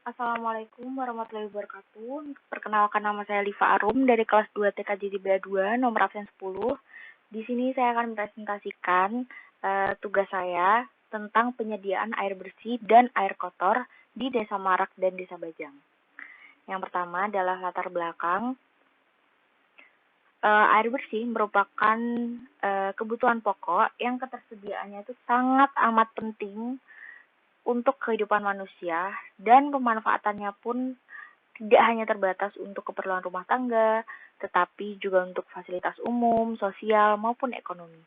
Assalamualaikum warahmatullahi wabarakatuh. Perkenalkan, nama saya Liva Arum dari kelas 2 TKJ Jibra 2, nomor absen 10. Di sini saya akan mempresentasikan tugas saya tentang penyediaan air bersih dan air kotor di Desa Marak dan Desa Bajang. Yang pertama adalah latar belakang. Air bersih merupakan kebutuhan pokok yang ketersediaannya itu sangat amat penting untuk kehidupan manusia, dan pemanfaatannya pun tidak hanya terbatas untuk keperluan rumah tangga, tetapi juga untuk fasilitas umum, sosial, maupun ekonomi.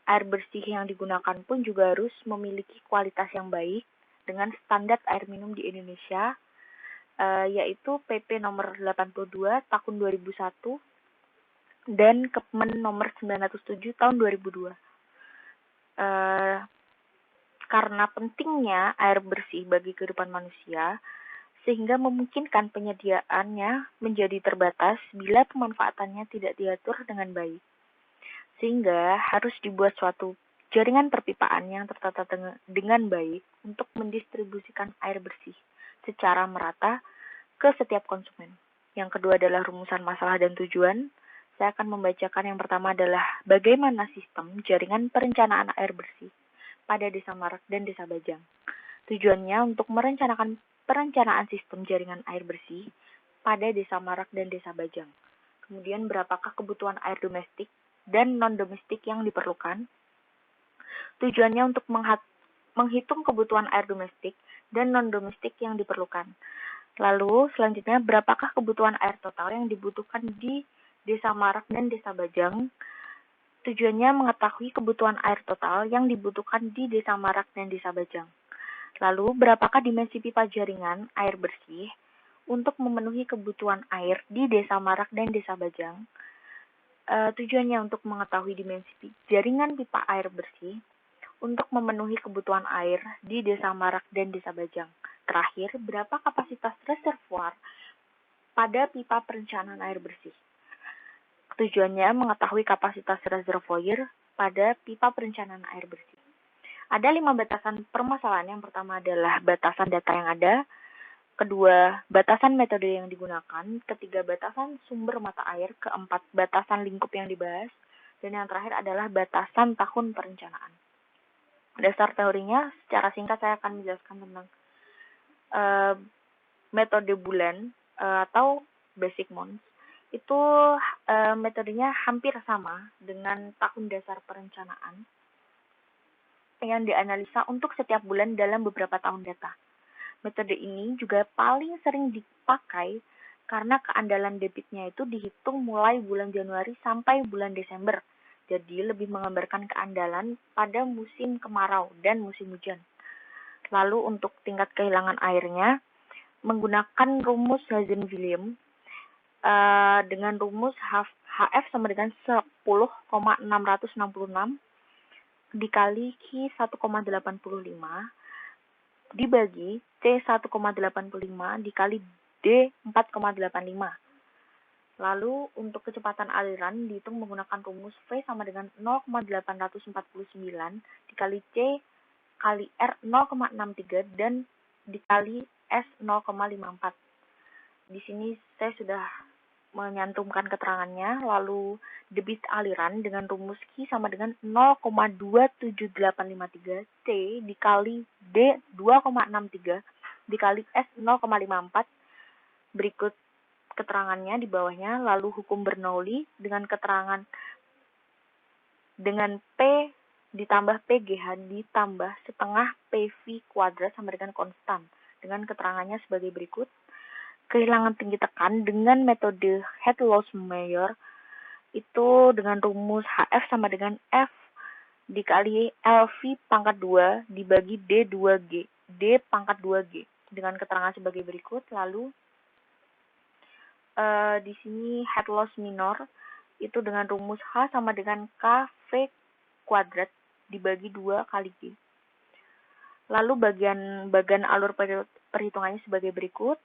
Air bersih yang digunakan pun juga harus memiliki kualitas yang baik dengan standar air minum di Indonesia, yaitu PP nomor 82 tahun 2001 dan Kepmen nomor 907 tahun 2002. Karena pentingnya air bersih bagi kehidupan manusia, sehingga memungkinkan penyediaannya menjadi terbatas bila pemanfaatannya tidak diatur dengan baik. Sehingga harus dibuat suatu jaringan perpipaan yang tertata dengan baik untuk mendistribusikan air bersih secara merata ke setiap konsumen. Yang kedua adalah rumusan masalah dan tujuan. Saya akan membacakan. Yang pertama adalah bagaimana sistem jaringan perencanaan air bersih pada Desa Marak dan Desa Bajang. Tujuannya untuk merencanakan perencanaan sistem jaringan air bersih pada Desa Marak dan Desa Bajang. Kemudian berapakah kebutuhan air domestik dan non-domestik yang diperlukan. Tujuannya untuk menghitung kebutuhan air domestik dan non-domestik yang diperlukan. Lalu selanjutnya, berapakah kebutuhan air total yang dibutuhkan di Desa Marak dan Desa Bajang. Tujuannya mengetahui kebutuhan air total yang dibutuhkan di Desa Marak dan Desa Bajang. Lalu, berapakah dimensi pipa jaringan air bersih untuk memenuhi kebutuhan air di Desa Marak dan Desa Bajang. Tujuannya untuk mengetahui dimensi jaringan pipa air bersih untuk memenuhi kebutuhan air di Desa Marak dan Desa Bajang. Terakhir, berapa kapasitas reservoir pada pipa perencanaan air bersih. Tujuannya mengetahui kapasitas reservoir pada pipa perencanaan air bersih. Ada 5 batasan permasalahan. Yang pertama adalah batasan data yang ada, kedua, batasan metode yang digunakan, ketiga, batasan sumber mata air, keempat, batasan lingkup yang dibahas, dan yang terakhir adalah batasan tahun perencanaan. Dasar teorinya, secara singkat saya akan menjelaskan tentang metode bulan atau basic months. Itu metodenya hampir sama dengan tahun dasar perencanaan yang dianalisa untuk setiap bulan dalam beberapa tahun data. Metode ini juga paling sering dipakai karena keandalan debitnya itu dihitung mulai bulan Januari sampai bulan Desember. Jadi lebih menggambarkan keandalan pada musim kemarau dan musim hujan. Lalu untuk tingkat kehilangan airnya menggunakan rumus Hazen-Williams dengan rumus HF sama dengan 10,666 dikali Q 1,85 dibagi C 1,85 dikali D 4,85. Lalu untuk kecepatan aliran dihitung menggunakan rumus V sama dengan 0,849 dikali C kali R 0,63 dan dikali S 0,54. Di sini saya sudah menyantumkan keterangannya. Lalu debit aliran dengan rumus Q sama dengan 0,27853 C dikali D 2,63 dikali S 0,54. Berikut keterangannya di bawahnya. Lalu hukum Bernoulli dengan keterangan dengan P ditambah PGH ditambah setengah PV kuadrat sama dengan konstan. Dengan keterangannya sebagai berikut. Kehilangan tinggi tekan dengan metode Head-Loss-Meyer itu dengan rumus HF sama dengan F dikali LV pangkat 2 dibagi D2G, D pangkat 2G, dengan keterangan sebagai berikut. Lalu di sini Head-Loss-Minor itu dengan rumus H sama dengan KV kuadrat dibagi 2 kali G. Lalu bagian alur perhitungannya sebagai berikut.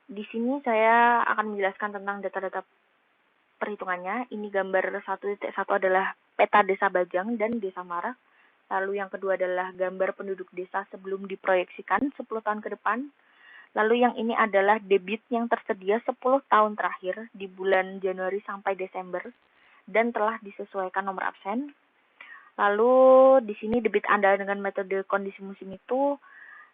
Di sini saya akan menjelaskan tentang data-data perhitungannya. Ini gambar 1.1 adalah peta Desa Bajang dan Desa Marak. Lalu yang kedua adalah gambar penduduk desa sebelum diproyeksikan 10 tahun ke depan. Lalu yang ini adalah debit yang tersedia 10 tahun terakhir di bulan Januari sampai Desember dan telah disesuaikan nomor absen. Lalu di sini debit andalan dengan metode kondisi musim itu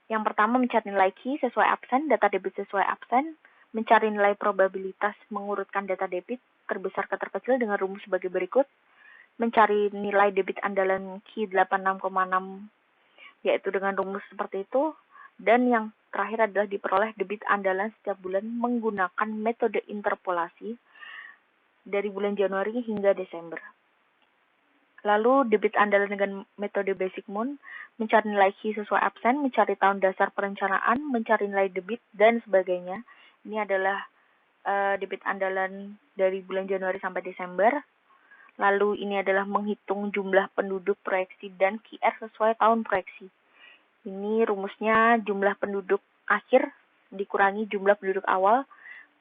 yang pertama mencari nilai Q sesuai absen, data debit sesuai absen, mencari nilai probabilitas mengurutkan data debit terbesar ke terkecil dengan rumus sebagai berikut, mencari nilai debit andalan Q 86,6 yaitu dengan rumus seperti itu, dan yang terakhir adalah diperoleh debit andalan setiap bulan menggunakan metode interpolasi dari bulan Januari hingga Desember. Lalu debit andalan dengan metode Basic Moon, mencari nilai Q sesuai absen, mencari tahun dasar perencanaan, mencari nilai debit, dan sebagainya. Ini adalah debit andalan dari bulan Januari sampai Desember. Lalu ini adalah menghitung jumlah penduduk proyeksi dan QR sesuai tahun proyeksi. Ini rumusnya jumlah penduduk akhir dikurangi jumlah penduduk awal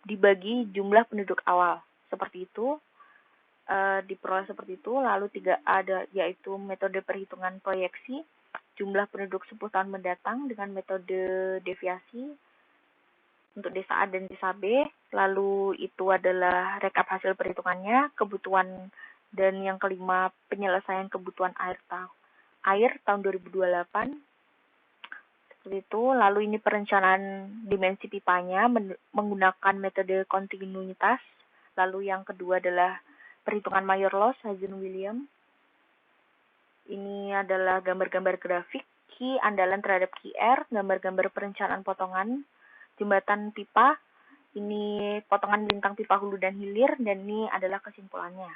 dibagi jumlah penduduk awal. Seperti itu. Diperoleh seperti itu. Lalu 3A yaitu metode perhitungan proyeksi jumlah penduduk 10 tahun mendatang dengan metode deviasi untuk desa A dan desa B. Lalu itu adalah rekap hasil perhitungannya, kebutuhan, dan yang kelima penyelesaian kebutuhan air tahun 2028. Seperti itu. Lalu ini perencanaan dimensi pipanya menggunakan metode kontinuitas. Lalu yang kedua adalah perhitungan Mayor Loss, Hazen-Williams. Ini adalah gambar-gambar grafik, Q andalan terhadap QR, gambar-gambar perencanaan potongan, jembatan pipa, ini potongan bintang pipa hulu dan hilir, dan ini adalah kesimpulannya.